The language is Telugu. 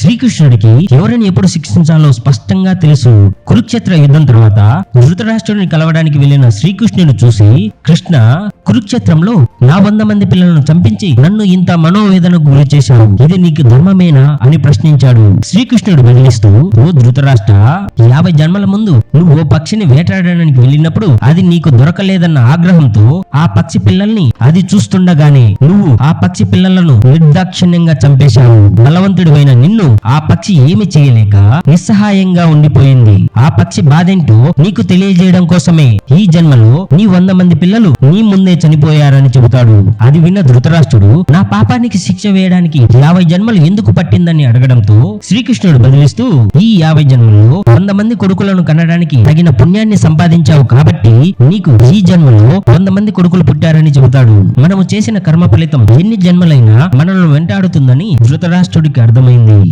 శ్రీకృష్ణుడికి ఎవరిని ఎప్పుడు శిక్షించాలో స్పష్టంగా తెలుసు. కురుక్షేత్ర యుద్ధం తర్వాత ధృతరాష్ట్రుడిని కలవడానికి వెళ్లిన శ్రీకృష్ణుని చూసి కృష్ణ, కురుక్షేత్రంలో నా 100 మంది పిల్లలను చంపించి నన్ను ఇంత మనోవేదనకు గురి చేశావు, ఇది నీకు ధర్మమేనా అని ప్రశ్నించాడు. శ్రీకృష్ణుడు బదిలిస్తూ, ఓ ధృతరాష్ట్ర, 50 జన్మల ముందు నువ్వు ఓ పక్షిని వేటాడడానికి వెళ్ళినప్పుడు అది నీకు దొరకలేదన్న ఆగ్రహంతో ఆ పక్షి పిల్లల్ని అది చూస్తుండగానే నువ్వు ఆ పక్షి పిల్లలను నిర్దాక్షిణ్యంగా చంపేశావు. బలవంతుడివైన నిన్ను ఆ పక్షి ఏమి చేయలేక నిస్సహాయంగా ఉండిపోయింది. ఆ పక్షి బాధేంటో నీకు తెలియజేయడం కోసమే ఈ జన్మలో నీ 100 మంది పిల్లలు నీ ముందే చనిపోయారని చెబుతాడు. అది విన్న ధృతరాష్ట్రుడు నా పాపానికి శిక్ష వేయడానికి 50 జన్మలు ఎందుకు పట్టిందని అడగడంతో శ్రీకృష్ణుడు బదిలిస్తూ, ఈ 50 జన్మల్లో 100 మంది కొడుకులను కనడానికి తగిన పుణ్యాన్ని సంపాదించావు కాబట్టి నీకు ఈ జన్మలో 100 మంది కొడుకులు పుట్టారని చెబుతాడు. మనము చేసిన కర్మ ఫలితం ఎన్ని జన్మలైనా మనల్ని వెంటాడుతుందని ధృతరాష్ట్రుడికి అర్థమైంది.